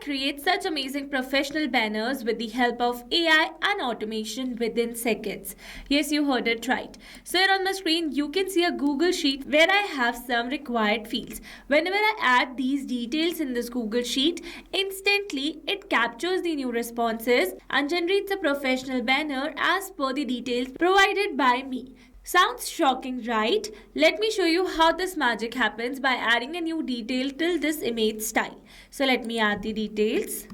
create such amazing professional banners with the help of AI and automation within seconds. Yes, you heard it right. So here on the screen, you can see a Google Sheet where I have some required fields. Whenever I add these details in this Google Sheet, instantly it captures the new responses and generates a professional banner as per the details provided by me. Sounds shocking, right? Let me show you how this magic happens by adding a new detail till this image style. So let me add the details.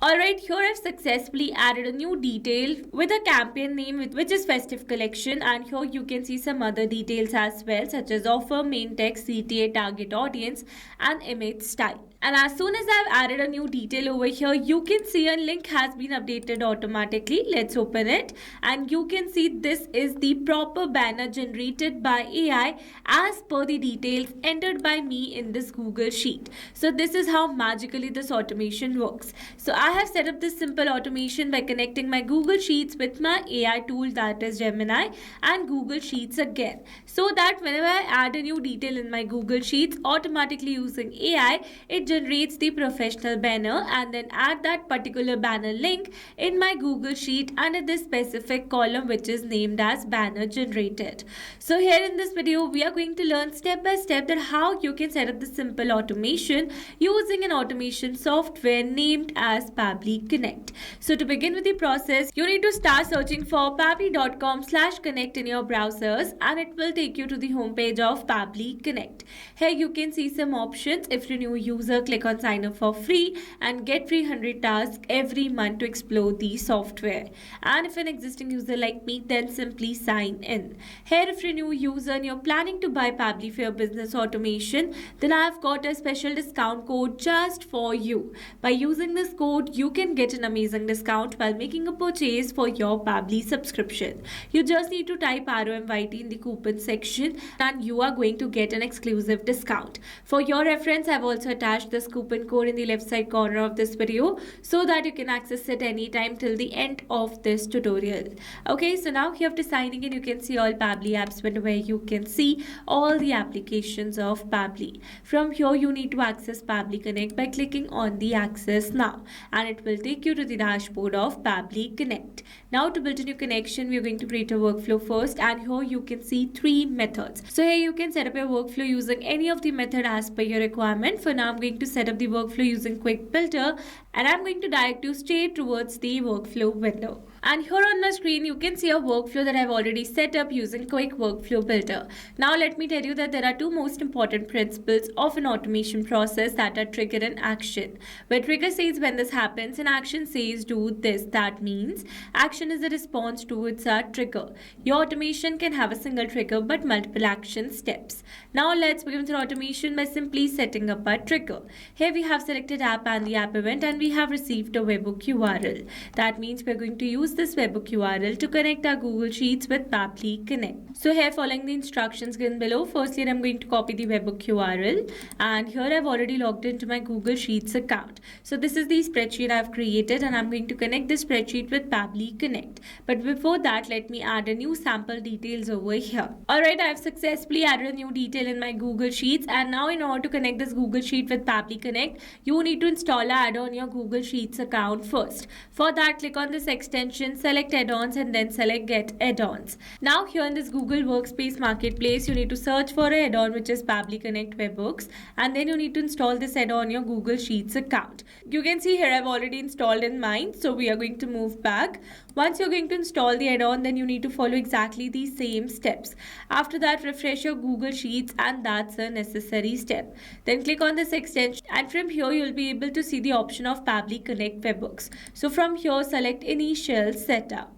Alright, here I've successfully added a new detail with a campaign name which is Festive Collection, and here you can see some other details as well, such as offer, main text, CTA, target audience and image style. And as soon as I've added a new detail over here, you can see a link has been updated automatically. Let's open it and you can see this is the proper banner generated by AI as per the details entered by me in this Google Sheet. So this is how magically this automation works. So I have set up this simple automation by connecting my Google Sheets with my AI tool, that is Gemini, and Google Sheets again. So that whenever I add a new detail in my Google Sheets, automatically using AI, it generates the professional banner and then add that particular banner link in my Google Sheet under this specific column which is named as banner generated. So here in this video, we are going to learn step by step that how you can set up the simple automation using an automation software named as Pabbly Connect. So to begin with the process, you need to start searching for pabbly.com/connect in your browsers and it will take you to the homepage of Pabbly Connect. Here you can see some options. If you're a new user, click on sign up for free and get free 100 tasks every month to explore the software. And if an existing user like me, then simply sign in. Here if you're a new user and you're planning to buy Pabbly for your business automation, then I've got a special discount code just for you. By using this code, you can get an amazing discount while making a purchase for your Pabbly subscription. You just need to type ROMYT in the coupon section and you are going to get an exclusive discount. For your reference, I've also attached this coupon code in the left side corner of this video so that you can access it anytime till the end of this tutorial. Okay, so now here after signing in, you can see all Pabbly apps window where you can see all the applications of Pabbly. From here, you need to access Pabbly Connect by clicking on the access now and it will take you to the dashboard of Pabbly Connect. Now to build a new connection, we're going to create a workflow first and here you can see 3 methods. So here you can set up your workflow using any of the method as per your requirement. For now, I'm going to set up the workflow using Quick Builder and I'm going to direct you straight towards the workflow window. And here on the screen, you can see a workflow that I've already set up using Quick Workflow Builder. Now let me tell you that there are 2 most important principles of an automation process, that are trigger and action. Where trigger says when this happens and action says do this. That means action is a response towards a trigger. Your automation can have a single trigger but multiple action steps. Now let's begin with our automation by simply setting up a trigger. Here we have selected app and the app event and we have received a webhook URL. That means we're going to use this webhook URL to connect our Google Sheets with Pabbly Connect. So here following the instructions given below, firstly I'm going to copy the webhook URL and here I've already logged into my Google Sheets account. So this is the spreadsheet I've created and I'm going to connect this spreadsheet with Pabbly Connect. But before that, let me add a new sample details over here. Alright, I've successfully added a new detail in my Google Sheets and now in order to connect this Google Sheet with Pabbly Connect, you need to install an add-on on your Google Sheets account first. For that, click on this extension, select add-ons and then select get add-ons. Now here in this Google Workspace Marketplace, you need to search for an add-on which is Pabbly Connect Webhooks and then you need to install this add-on on your Google Sheets account. You can see here I've already installed in mine, so we are going to move back. Once you're going to install the add-on, then you need to follow exactly the same steps. After that, refresh your Google Sheets and that's a necessary step. Then click on this extension and from here you'll be able to see the option of Pabbly Connect Webhooks. So from here, select Initial Setup.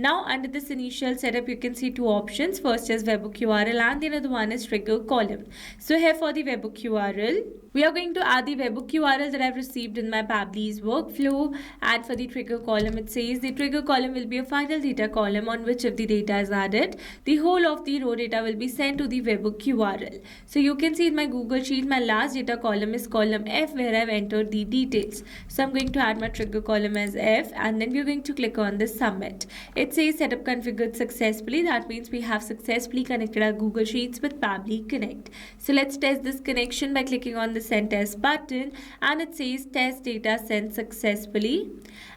Now under this initial setup, you can see 2 options. First is webhook URL and the other one is trigger column. So here for the webhook URL, we are going to add the webhook URL that I've received in my Pabbly's workflow. And for the trigger column, it says the trigger column will be a final data column on which if the data is added, the whole of the row data will be sent to the webhook URL. So you can see in my Google Sheet, my last data column is column F where I've entered the details. So I'm going to add my trigger column as F and then we're going to click on this submit. It says setup configured successfully. That means we have successfully connected our Google Sheets with Pabbly Connect. So let's test this connection by clicking on the send test button, and it says test data sent successfully.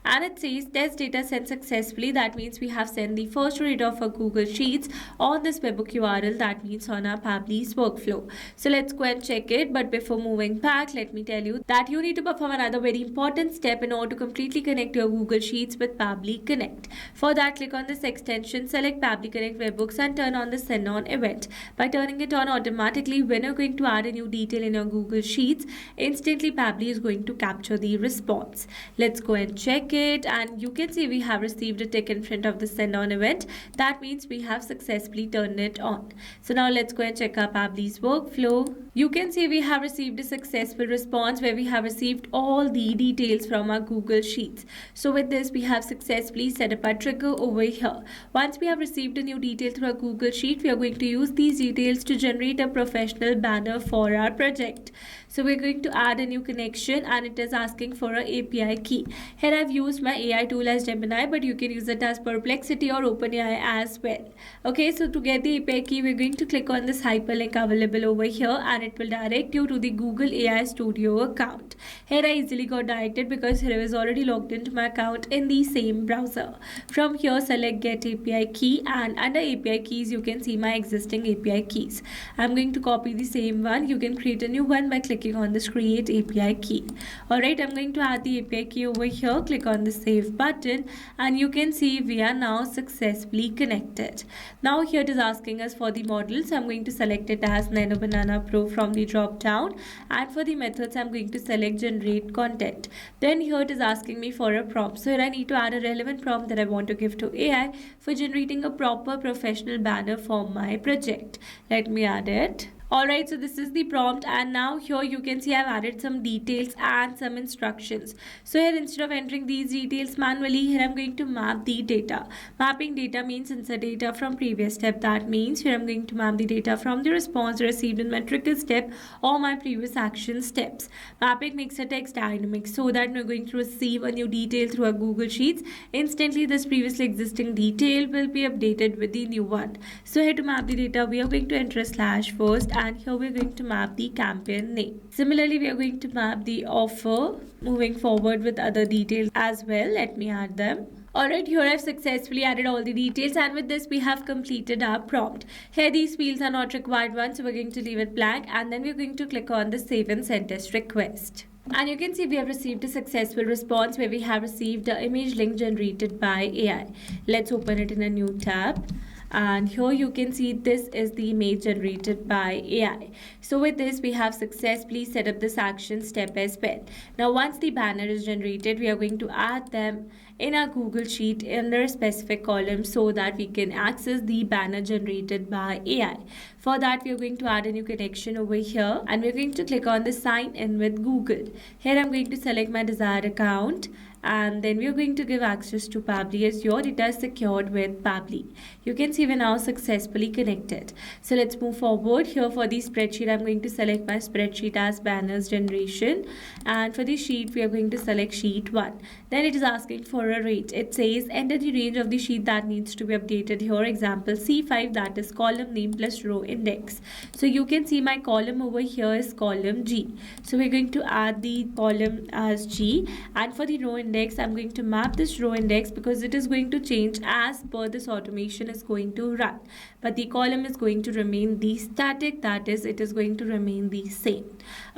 And it says test data sent successfully. That means we have sent the first read of our Google Sheets on this webhook URL. That means on our Pabbly's workflow. So let's go and check it. But before moving back, let me tell you that you need to perform another very important step in order to completely connect your Google Sheets with Pabbly Connect. For that, click on this extension, select Pabbly Connect Webhooks and turn on the Send On event. By turning it on automatically, when you're going to add a new detail in your Google Sheets, instantly Pabbly is going to capture the response. Let's go and check it, and you can see we have received a tick in front of the Send On event. That means we have successfully turned it on. So now let's go and check our Pabbly's workflow. You can see we have received a successful response where we have received all the details from our Google Sheets. So with this, we have successfully set up our trigger over here. Once we have received a new detail through our Google Sheet, we are going to use these details to generate a professional banner for our project. So we're going to add a new connection, and it is asking for an API key. Here I've used my AI tool as Gemini, but you can use it as Perplexity or OpenAI as well. Okay, so to get the API key, we're going to click on this hyperlink available over here, and it will direct you to the Google AI Studio account. Here I easily got directed because here I was already logged into my account in the same browser. From here, select Get API Key, and under API keys, you can see my existing API keys. I'm going to copy the same one. You can create a new one by clicking on this Create API Key. Alright, I'm going to add the API key over here. Click on the Save button, and you can see we are now successfully connected. Now here it is asking us for the model, so I'm going to select it as Nano Banana Pro from the drop down, and for the methods I'm going to select Generate Content. Then here it is asking me for a prompt, so here I need to add a relevant prompt that I want to give to AI for generating a proper professional banner for my project. Let me add it. Alright, so this is the prompt, and now here you can see I've added some details and some instructions. So here, instead of entering these details manually, here I'm going to map the data. Mapping data means insert data from previous step. That means here I'm going to map the data from the response received in my trigger step or my previous action steps. Mapping makes a text dynamic so that we're going to receive a new detail through our Google Sheets. Instantly, this previously existing detail will be updated with the new one. So here to map the data, we are going to enter a slash first, and here we're going to map the campaign name. Similarly, we are going to map the offer, moving forward with other details as well. Let me add them. Alright, here I've successfully added all the details, and with this we have completed our prompt. Here these fields are not required ones, so we're going to leave it blank, and then we're going to click on the Save and Send Test request. And you can see we have received a successful response where we have received the image link generated by AI. Let's open it in a new tab. And here you can see this is the image generated by AI. So with this, we have successfully set up this action step as well. Now once the banner is generated, we are going to add them in our Google Sheet under a specific column so that we can access the banner generated by AI. For that, we are going to add a new connection over here, and we're going to click on the Sign In with Google. Here I'm going to select my desired account, and then we are going to give access to Pabbly as your data is secured with Pabbly. You can see we're now successfully connected. So let's move forward. Here for the spreadsheet, I'm going to select my spreadsheet as banners generation, and for the sheet we are going to select sheet 1. Then it is asking for a rate. It says enter the range of the sheet that needs to be updated. Here example C5, that is column name plus row index. So you can see my column over here is column G. So we're going to add the column as G, and for the row index I'm going to map this row index because it is going to change as per this automation is going to run, but the column is going to remain the static, that is it is going to remain the same.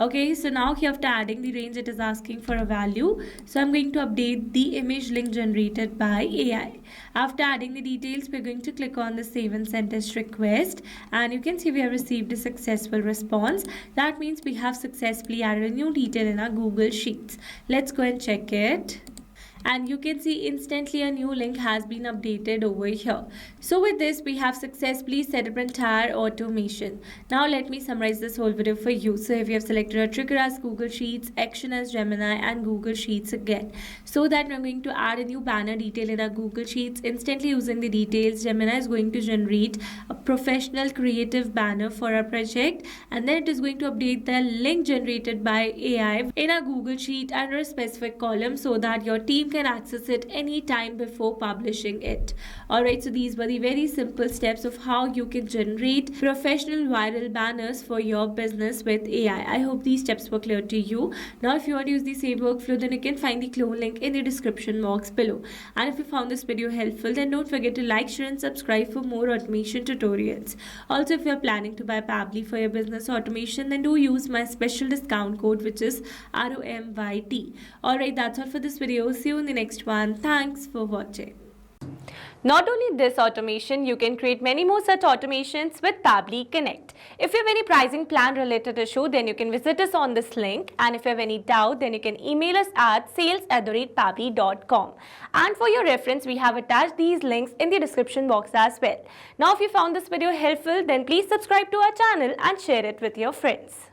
Okay, so now here after adding the range it is asking for a value, so I'm going to update the image link generated by AI. After adding the details, we're going to click on the Save and Send Test request, and you can see we have received a successful response. That means we have successfully added a new detail in our Google Sheets. Let's go and check it. And you can see instantly a new link has been updated over here. So with this, we have successfully set up entire automation. Now let me summarize this whole video for you. So if you have selected a trigger as Google Sheets, action as Gemini, and Google Sheets again, so that we're going to add a new banner detail in our Google Sheets. Instantly using the details, Gemini is going to generate a professional creative banner for our project, and then it is going to update the link generated by AI in our Google Sheet under a specific column so that your team can access it anytime before publishing it. Alright, so these were the very simple steps of how you can generate professional viral banners for your business with AI. I hope these steps were clear to you. Now, if you want to use the same workflow, then you can find the clone link in the description box below. And if you found this video helpful, then don't forget to like, share, and subscribe for more automation tutorials. Also, if you're planning to buy Pabbly for your business automation, then do use my special discount code, which is ROMYT. Alright, that's all for this video. See you in the next one. Thanks for watching. Not only this automation, you can create many more such automations with Pabbly Connect. If you have any pricing plan related issue, then you can visit us on this link. And if you have any doubt, then you can email us at sales@pabbly.com. And for your reference, we have attached these links in the description box as well. Now, if you found this video helpful, then please subscribe to our channel and share it with your friends.